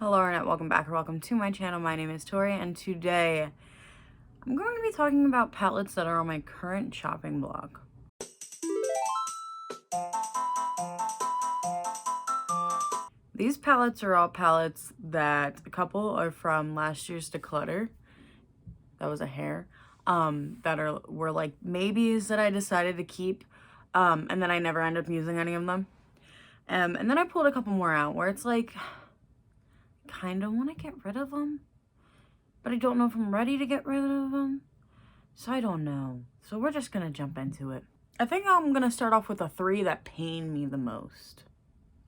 Hello Internet, welcome back or welcome to my channel. My name is Tori and today I'm going to be talking about palettes that are on my current shopping blog. These palettes are all palettes that a couple are from last year's Declutter. That was a hair. Were like maybes that I decided to keep and then I never end up using any of them. And then I pulled a couple more out where it's like kind of want to get rid of them, but I don't know if I'm ready to get rid of them, so I don't know. So we're just gonna jump into it. I think I'm gonna start off with the three that pain me the most.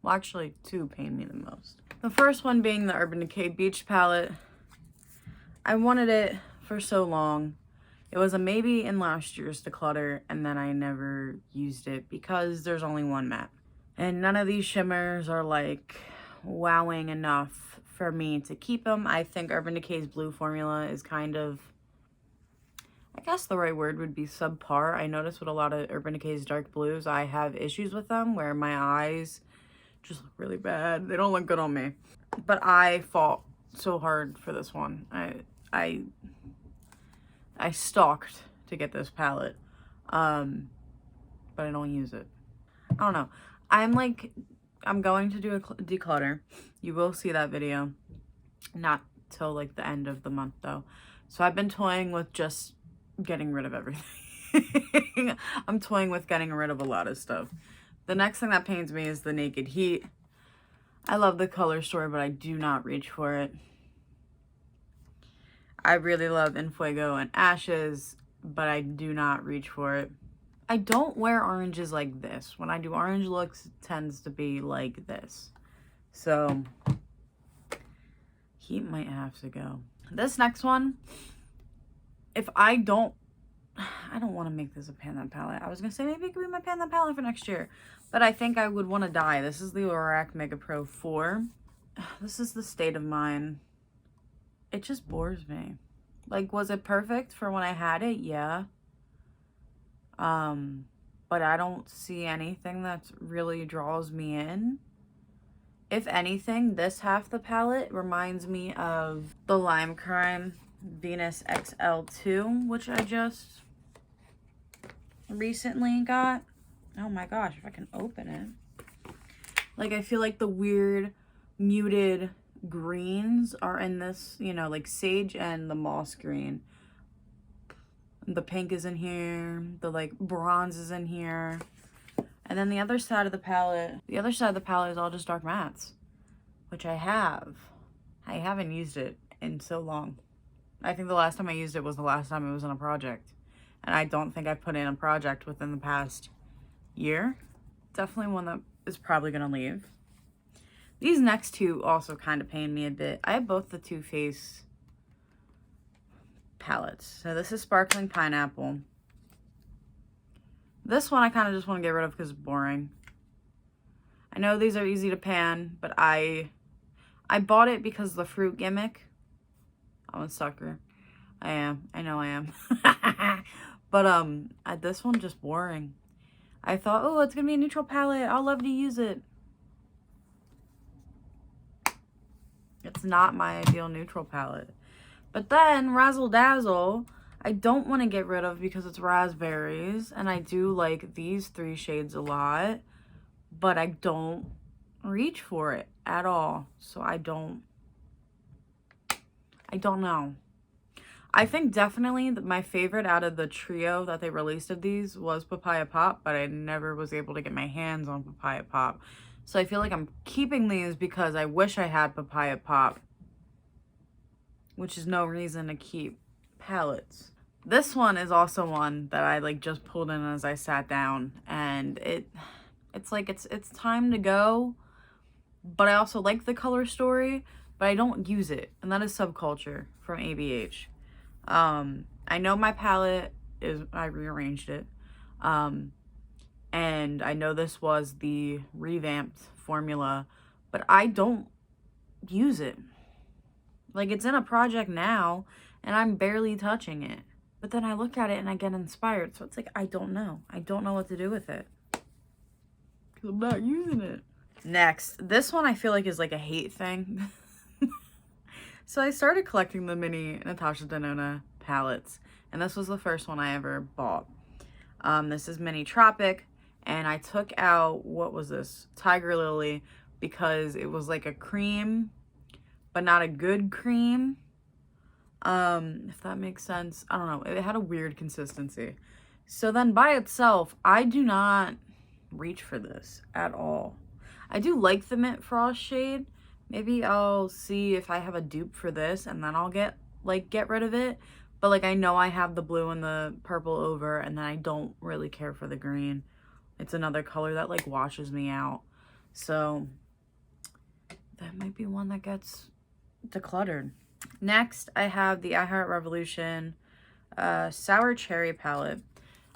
Well, actually two pain me the most. The first one being the Urban Decay Beach palette. I wanted it for so long. It was a maybe in last year's Declutter, and then I never used it because there's only one matte. And none of these shimmers are like wowing enough for me to keep them. I think Urban Decay's blue formula is kind of, I guess the right word would be subpar. I notice with a lot of Urban Decay's dark blues, I have issues with them where my eyes just look really bad. They don't look good on me. But I fought so hard for this one. I stalked to get this palette, but I don't use it. I don't know. I'm going to do a declutter. You will see that video. Not till like the end of the month though. So I've been toying with just getting rid of everything. I'm toying with getting rid of a lot of stuff. The next thing that pains me is the Naked Heat. I love the color story, but I do not reach for it. I really love En Fuego and Ashes, but I do not reach for it. I don't wear oranges like this. When I do orange looks, it tends to be like this. So, Heat might have to go. This next one, if I don't want to make this a Panda palette. I was going to say maybe it could be my Panda palette for next year. But I think I would want to dye. This is the Lorac Mega Pro 4. This is the State of Mind. It just bores me. Like, was it perfect for when I had it? Yeah. But I don't see anything that really draws me in. If anything, this half the palette reminds me of the Lime Crime Venus XL2, which I just recently got. Oh my gosh, if I can open it. Like, I feel like the weird muted greens are in this, you know, like sage and the moss green. The pink is in here, the like bronze is in here. And then the other side of the palette is all just dark mattes, which I have. I haven't used it in so long. I think the last time I used it was the last time it was on a project. And I don't think I've put in a project within the past year. Definitely one that is probably gonna leave. These next two also kind of pain me a bit. I have both the Too Faced palettes. So this is Sparkling Pineapple. This one I kind of just want to get rid of because it's boring. I know these are easy to pan, but I bought it because of the fruit gimmick. I'm a sucker. I am. I know I am. But this one just boring. I thought, oh, it's gonna be a neutral palette. I'll love to use it. It's not my ideal neutral palette. But then Razzle Dazzle, I don't want to get rid of because it's raspberries. And I do like these three shades a lot. But I don't reach for it at all. So I don't know. I think definitely my favorite out of the trio that they released of these was Papaya Pop. But I never was able to get my hands on Papaya Pop. So I feel like I'm keeping these because I wish I had Papaya Pop. Which is no reason to keep palettes. This one is also one that I like just pulled in as I sat down, and it's like it's time to go. But I also like the color story, but I don't use it, and that is Subculture from ABH. I know my palette is, I rearranged it, and I know this was the revamped formula, but I don't use it. Like, it's in a project now, and I'm barely touching it. But then I look at it and I get inspired. So it's like, I don't know. I don't know what to do with it. Because I'm not using it. Next, this one I feel like is like a hate thing. So I started collecting the mini Natasha Denona palettes, and this was the first one I ever bought. This is Mini Tropic, and I took out, what was this? Tiger Lily, because it was like a cream, but not a good cream. If that makes sense. I don't know. It had a weird consistency. So then by itself, I do not reach for this at all. I do like the Mint Frost shade. Maybe I'll see if I have a dupe for this and then I'll get rid of it. But like I know I have the blue and the purple over, and then I don't really care for the green. It's another color that like washes me out. So that might be one that gets decluttered. Next, I have the I Heart Revolution Sour Cherry palette.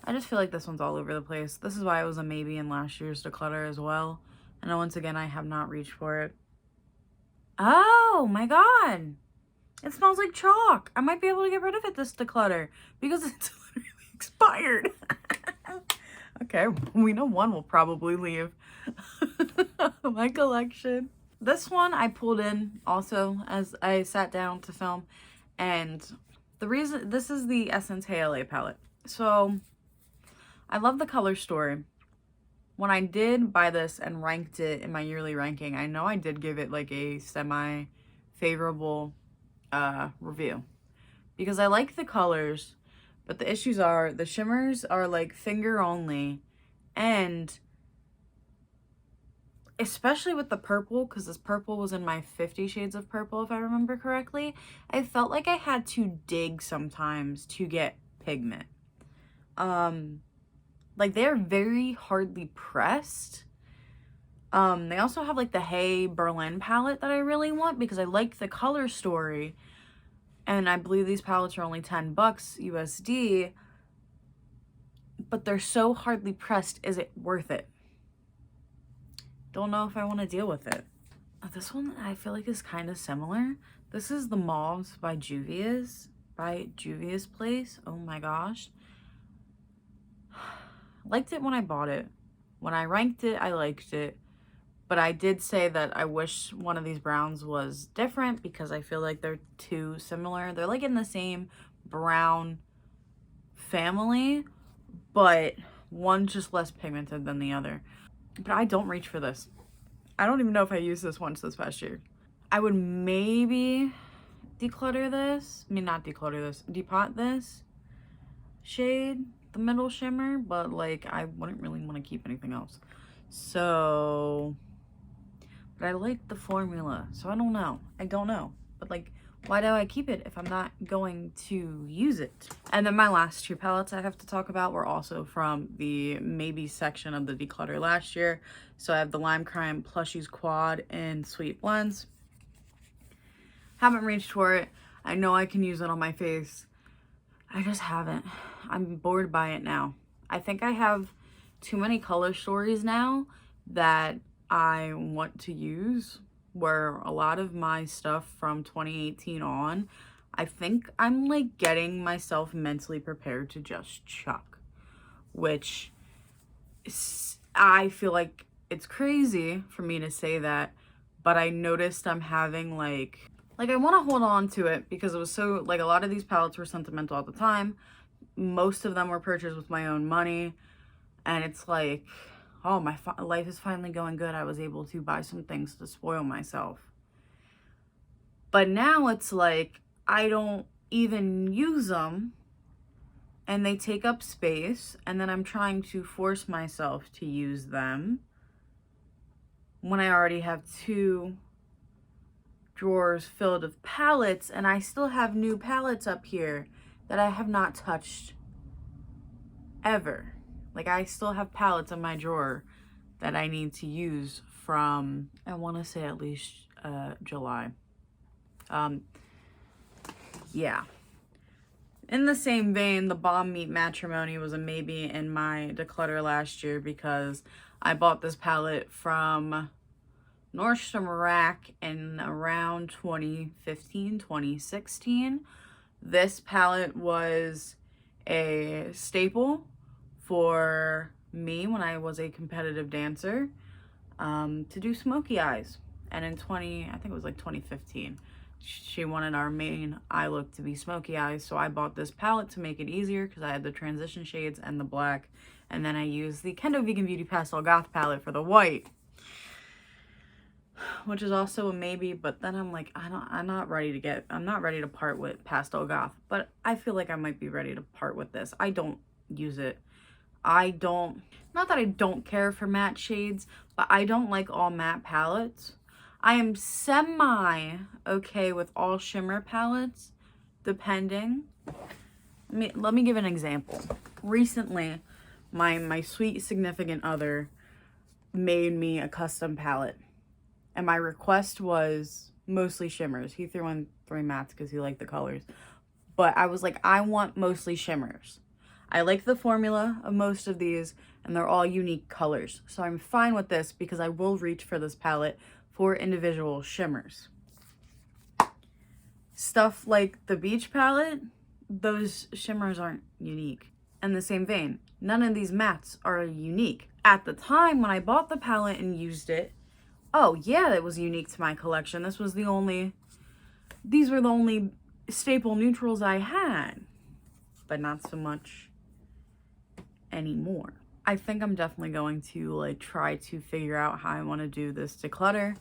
I just feel like this one's all over the place. This is why it was a maybe in last year's declutter as well. And once again, I have not reached for it. Oh my god! It smells like chalk. I might be able to get rid of it this declutter because it's literally expired. Okay, we know one will probably leave my collection. This one I pulled in also as I sat down to film, and the reason, this is the Essence HLA palette. So I love the color story. When I did buy this and ranked it in my yearly ranking, I know I did give it like a semi-favorable review because I like the colors, but the issues are the shimmers are like finger only, and especially with the purple, because this purple was in my 50 Shades of Purple, if I remember correctly, I felt like I had to dig sometimes to get pigment. Like they're very hardly pressed. They also have like the Hey Berlin palette that I really want because I like the color story. And I believe these palettes are only $10 USD, but they're so hardly pressed. Is it worth it? Don't know if I want to deal with it. This one I feel like is kind of similar. This is the Mauves by Juvia's Place. Oh my gosh. Liked it when I bought it. When I ranked it, I liked it. But I did say that I wish one of these browns was different because I feel like they're too similar. They're like in the same brown family, but one's just less pigmented than the other. But I don't reach for this. I don't even know if I used this once this past year. I would maybe declutter this. I mean, not declutter this. Depot this shade, the middle shimmer, but like I wouldn't really want to keep anything else. So, but I like the formula. So I don't know. But like, why do I keep it if I'm not going to use it? And then my last two palettes I have to talk about were also from the maybe section of the declutter last year. So I have the Lime Crime Plushies Quad in Sweet Blends. Haven't reached for it. I know I can use it on my face. I just haven't. I'm bored by it now. I think I have too many color stories now that I want to use, where a lot of my stuff from 2018 on, I think I'm like getting myself mentally prepared to just chuck, which I feel like it's crazy for me to say that, but I noticed I'm having like I want to hold on to it because it was so, like, a lot of these palettes were sentimental at the time. Most of them were purchased with my own money, and it's like, oh, my life is finally going good. I was able to buy some things to spoil myself. But now it's like, I don't even use them, and they take up space, and then I'm trying to force myself to use them when I already have two drawers filled with palettes, and I still have new palettes up here that I have not touched ever. Like, I still have palettes in my drawer that I need to use from, I want to say at least July. Yeah. In the same vein, the Bomb Meat Matrimony was a maybe in my declutter last year because I bought this palette from Nordstrom Rack in around 2015, 2016. This palette was a staple for me when I was a competitive dancer to do smoky eyes. And in I think it was like 2015. she wanted our main eye look to be smoky eyes, so I bought this palette to make it easier because I had the transition shades and the black, and then I used the Kendo Vegan Beauty Pastel Goth palette for the white, which is also a maybe. But then I'm like, I'm not ready to part with Pastel Goth, but I feel like I might be ready to part with this. I don't use it. Not that I don't care for matte shades, but I don't like all matte palettes. I am semi okay with all shimmer palettes, depending. Let me give an example. Recently, my sweet significant other made me a custom palette, and my request was mostly shimmers. He threw in 3 mattes because he liked the colors, but I was like, I want mostly shimmers. I like the formula of most of these, and they're all unique colors, so I'm fine with this because I will reach for this palette for individual shimmers. Stuff like the beach palette, those shimmers aren't unique. In the same vein, none of these mattes are unique. At the time when I bought the palette and used it, oh yeah, it was unique to my collection. These were the only staple neutrals I had, but not so much anymore. I think I'm definitely going to like try to figure out how I want to do this declutter,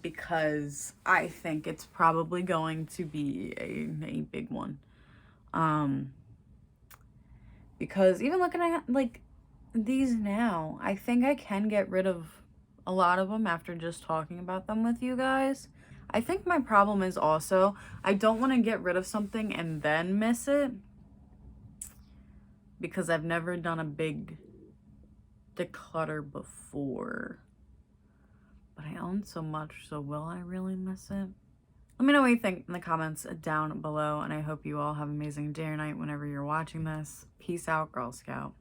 because I think it's probably going to be a big one. Because even looking at like these now, I think I can get rid of a lot of them after just talking about them with you guys. I think my problem is also I don't want to get rid of something and then miss it, because I've never done a big declutter before, but I own so much, so will I really miss it? Let me know what you think in the comments down below, and I hope you all have an amazing day or night whenever you're watching this. Peace out, Girl Scout.